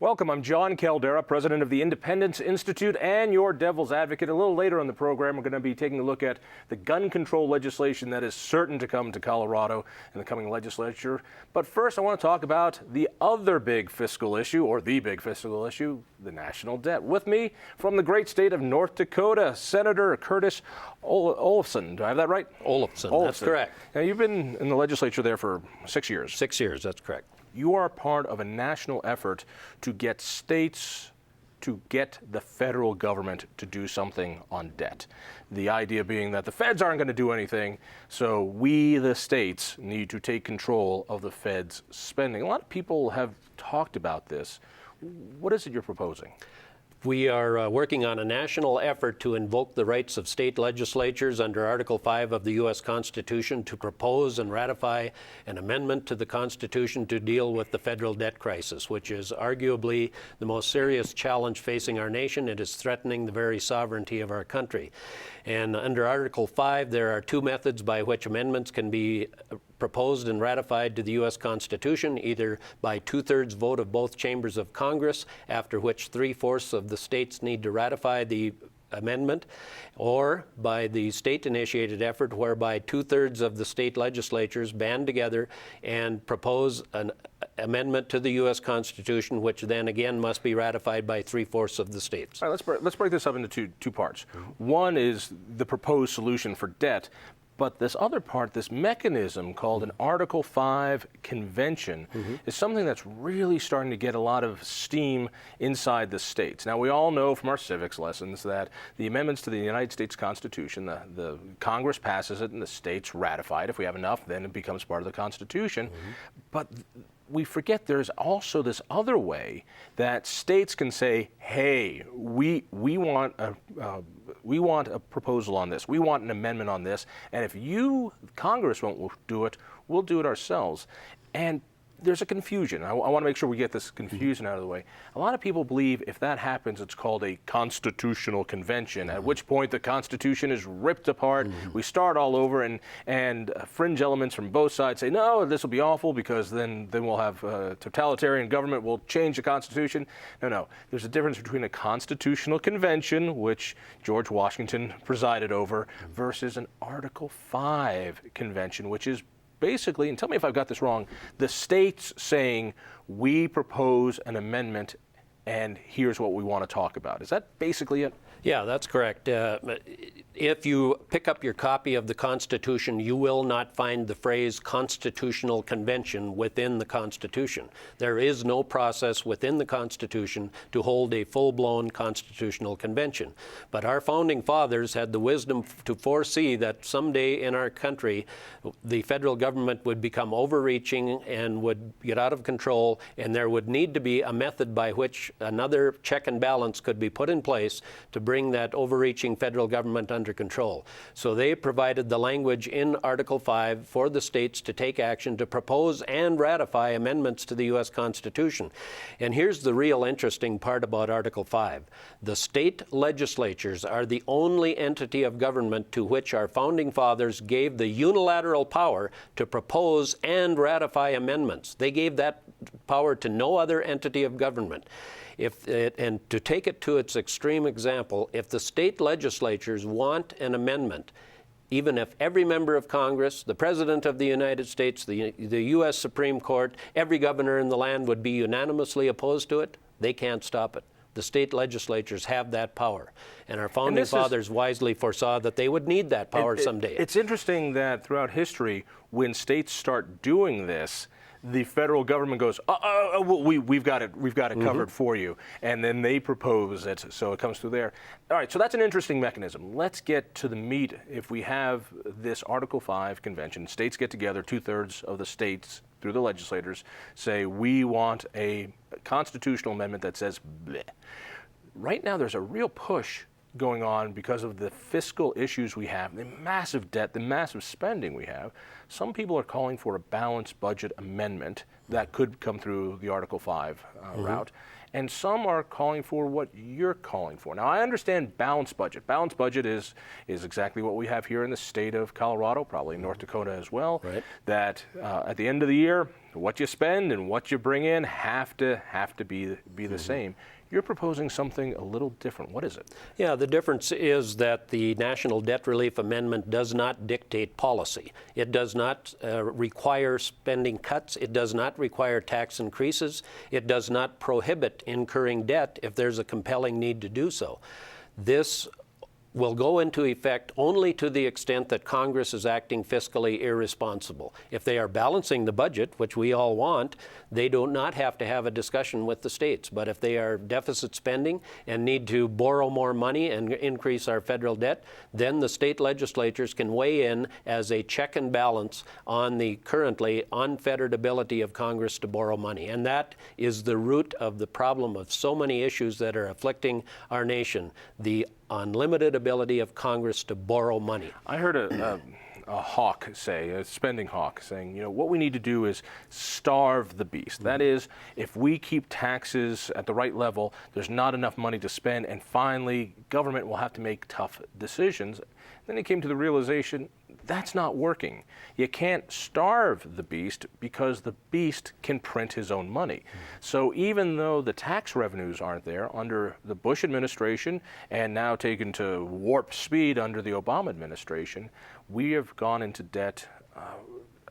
Welcome, I'm Jon Caldara, president of the Independence Institute and your devil's advocate. A little later in the program, we're going to be taking a look at the gun control legislation that is certain to come to Colorado in the coming legislature. But first, I want to talk about the other big fiscal issue, or the big fiscal issue, the national debt. With me from the great state of North Dakota, Senator Curtis Olafson. Do I have that right? Olafson, that's correct. Now, you've been in the legislature there for 6 years. 6 years, that's correct. You are part of a national effort to get states to get the federal government to do something on debt. The idea being that the feds aren't going to do anything, so we, the states, need to take control of the feds' spending. A lot of people have talked about this. What is it you're proposing? We are working on a national effort to invoke the rights of state legislatures under Article 5 of the U.S. Constitution to propose and ratify an amendment to the Constitution to deal with the federal debt crisis, which is arguably the most serious challenge facing our nation. It is threatening the very sovereignty of our country. And under Article 5, there are two methods by which amendments can be proposed and ratified to the U.S. Constitution, either by two-thirds vote of both chambers of Congress, after which three-fourths of the states need to ratify the amendment, or by the state-initiated effort whereby two-thirds of the state legislatures band together and propose an amendment to the U.S. Constitution, which then again must be ratified by three-fourths of the states. All right, let's break this up into two parts. One is the proposed solution for debt. But this other part, this mechanism called an Article 5 convention, is something that's really starting to get a lot of steam inside the states. Now, we all know from our civics lessons that the amendments to the United States Constitution, the Congress passes it and the states ratify it. If we have enough, then it becomes part of the Constitution. But we forget there's also this other way that states can say, hey, we want a proposal on this. We want an amendment on this. And if you, Congress, won't do it, we'll do it ourselves. And there's a confusion. I want to make sure we get this confusion out of the way. A lot of people believe if that happens, it's called a constitutional convention, at which point the Constitution is ripped apart. We start all over, and fringe elements from both sides say, no, this will be awful because then we'll have totalitarian government, we'll change the Constitution. No. There's a difference between a constitutional convention, which George Washington presided over, versus an Article 5 convention, which is basically, and tell me if I've got this wrong, the states saying, we propose an amendment and here's what we want to talk about. Is that basically it? Yeah, that's correct. If you pick up your copy of the Constitution, you will not find the phrase Constitutional Convention within the Constitution. There is no process within the Constitution to hold a full-blown Constitutional Convention. But our founding fathers had the wisdom to foresee that someday in our country, the federal government would become overreaching and would get out of control, and there would need to be a method by which another check and balance could be put in place to bring that overreaching federal government under control. So they provided the language in Article 5 for the states to take action to propose and ratify amendments to the U.S. Constitution. And here's the real interesting part about Article 5. The state legislatures are the only entity of government to which our founding fathers gave the unilateral power to propose and ratify amendments. They gave that power to no other entity of government. And to take it to its extreme example, if the state legislatures want an amendment, even if every member of Congress, the President of the United States, the U.S. Supreme Court, every governor in the land would be unanimously opposed to it, they can't stop it. The state legislatures have that power. And our founding fathers wisely foresaw that they would need that power someday. It's interesting that throughout history, when states start doing this, the federal government goes, we've got it covered for you, and then they propose it, so it comes through there. All right, so that's an interesting mechanism. Let's get to the meat. If we have this Article 5 convention, states get together, two-thirds of the states through the legislators say, we want a constitutional amendment that says bleh. Right now, there's a real push going on because of the fiscal issues we have, the massive debt, the massive spending we have. Some people are calling for a balanced budget amendment that could come through the Article 5 route. and some are calling for what you're calling for. Now, I understand balanced budget. Balanced budget is exactly what we have here in the state of Colorado, probably in North Dakota as well. Right. That at the end of the year, what you spend and what you bring in have to be the same. You're proposing something a little different. What is it? Yeah, the difference is that the National Debt Relief Amendment does not dictate policy. It does not require spending cuts. It does not require tax increases. It does not prohibit incurring debt if there's a compelling need to do so. This will go into effect only to the extent that Congress is acting fiscally irresponsible. If they are balancing the budget, which we all want, they do not have to have a discussion with the states. But if they are deficit spending and need to borrow more money and increase our federal debt, then the state legislatures can weigh in as a check and balance on the currently unfettered ability of Congress to borrow money. And that is the root of the problem of so many issues that are afflicting our nation, the unlimited ability of Congress to borrow money. I heard a hawk say, a spending hawk, saying, you know, what we need to do is starve the beast. That is, if we keep taxes at the right level, there's not enough money to spend, and finally, government will have to make tough decisions. Then he came to the realization, that's not working. You can't starve the beast because the beast can print his own money. So even though the tax revenues aren't there under the Bush administration and now taken to warp speed under the Obama administration, we have gone into debt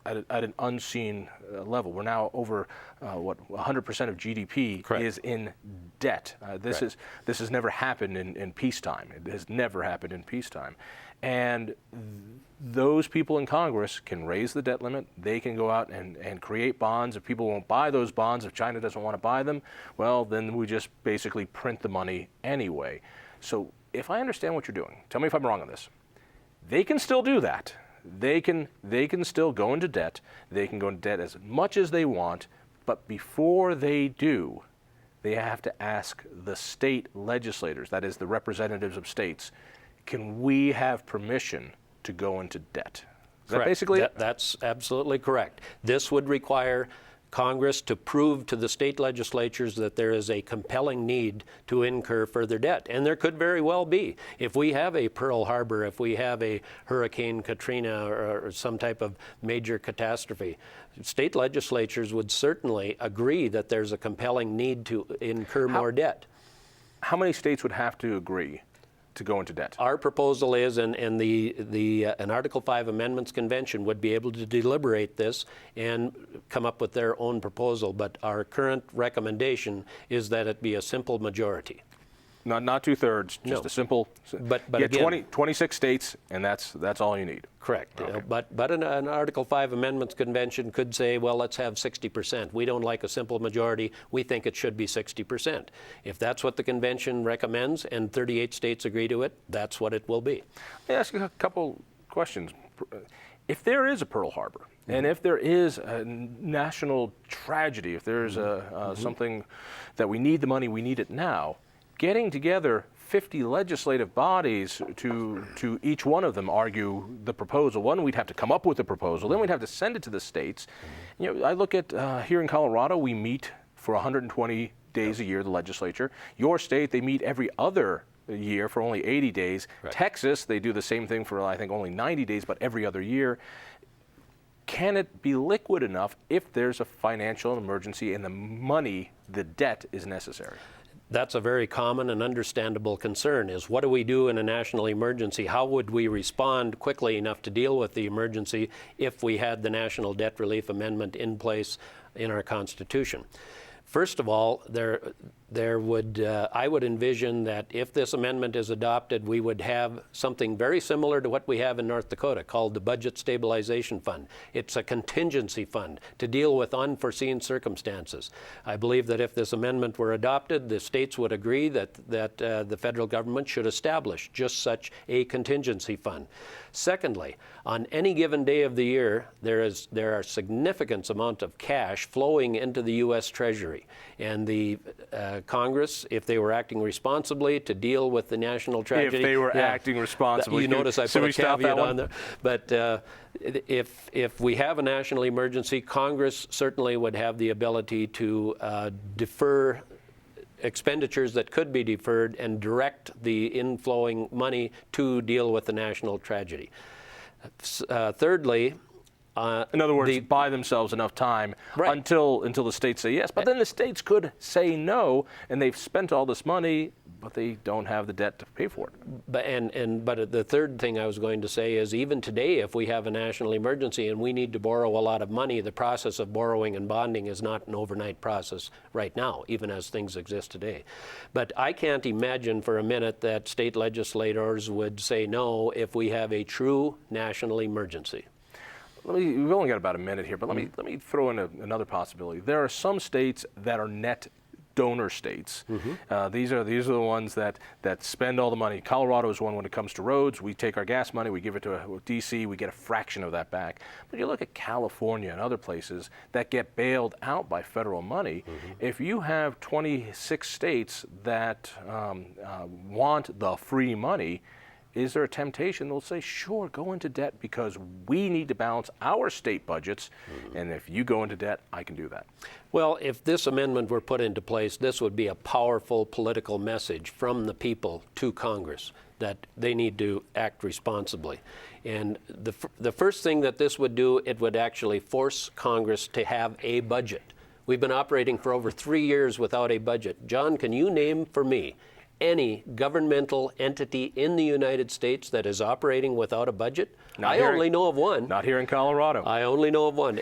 at an unseen level. We're now over 100% of GDP Correct. is in debt. This has never happened in peacetime. It has never happened in peacetime. And those people in Congress can raise the debt limit. They can go out and create bonds. If people won't buy those bonds, if China doesn't want to buy them, well, then we just basically print the money anyway. So if I understand what you're doing, tell me if I'm wrong on this. They can still do that. They can still go into debt. They can go into debt as much as they want, but before they do, they have to ask the state legislators, that is the representatives of states, can we have permission to go into debt? Is that basically it? That's absolutely correct. This would require Congress to prove to the state legislatures that there is a compelling need to incur further debt. And there could very well be. If we have a Pearl Harbor, if we have a Hurricane Katrina or some type of major catastrophe, state legislatures would certainly agree that there's a compelling need to incur more debt. How many states would have to agree to go into debt? Our proposal is, and an Article 5 Amendments Convention would be able to deliberate this and come up with their own proposal, but our current recommendation is that it be a simple majority. Not 2/3, just a simple. But you again, 26 states, and that's all you need. Correct. Okay. But an Article 5 Amendments Convention could say, well, let's have 60%. We don't like a simple majority. We think it should be 60%. If that's what the convention recommends and 38 states agree to it, that's what it will be. Let me ask you a couple questions. If there is a Pearl Harbor, and if there is a national tragedy, if there's something that we need the money, we need it now, getting together 50 legislative bodies to each one of them argue the proposal. One, we'd have to come up with a proposal, then we'd have to send it to the states. You know, I look at here in Colorado, we meet for 120 days a year, the legislature. Your state, they meet every other year for only 80 days. Right. Texas, they do the same thing for, I think, only 90 days, but every other year. Can it be liquid enough if there's a financial emergency and the money, the debt, is necessary? That's a very common and understandable concern, is what do we do in a national emergency? How would we respond quickly enough to deal with the emergency if we had the National Debt Relief Amendment in place in our Constitution? First of all, I would envision that if this amendment is adopted, we would have something very similar to what we have in North Dakota called the Budget Stabilization Fund. It's a contingency fund to deal with unforeseen circumstances. I believe that if this amendment were adopted, the states would agree that the federal government should establish just such a contingency fund. Secondly, on any given day of the year, there are significant amounts of cash flowing into the U.S. Treasury, and the Congress, if they were acting responsibly to deal with the national tragedy. If they were acting responsibly. You notice I put a caveat on there. But if we have a national emergency, Congress certainly would have the ability to defer expenditures that could be deferred and direct the inflowing money to deal with the national tragedy. Thirdly, in other words, buy themselves enough time until the states say yes. But then the states could say no, and they've spent all this money, but they don't have the debt to pay for it. But the third thing I was going to say is, even today, if we have a national emergency and we need to borrow a lot of money, the process of borrowing and bonding is not an overnight process right now, even as things exist today. But I can't imagine for a minute that state legislators would say no if we have a true national emergency. We've only got about a minute here, but let me throw in another possibility. There are some states that are net donor states. These are the ones that spend all the money. Colorado is one when it comes to roads. We take our gas money, we give it to DC, we get a fraction of that back. But you look at California and other places that get bailed out by federal money. If you have 26 states that want the free money, is there a temptation? They'll say, sure, go into debt because we need to balance our state budgets, and if you go into debt, I can do that. Well, if this amendment were put into place, this would be a powerful political message from the people to Congress that they need to act responsibly. And the first thing that this would do, it would actually force Congress to have a budget. We've been operating for over 3 years without a budget. John, can you name for me any governmental entity in the United States that is operating without a budget? I only know of one. Not here in Colorado. I only know of one.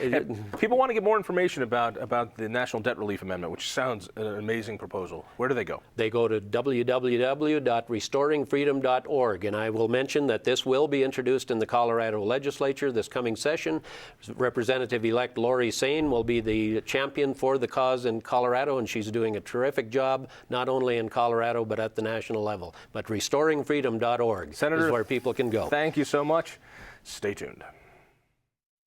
People want to get more information about the National Debt Relief Amendment, which sounds an amazing proposal. Where do they go? They go to www.restoringfreedom.org, and I will mention that this will be introduced in the Colorado legislature this coming session. Representative-elect Lori Sain will be the champion for the cause in Colorado, and she's doing a terrific job, not only in Colorado, but at the national level. But restoringfreedom.org is where people can go. Thank you so much. Stay tuned.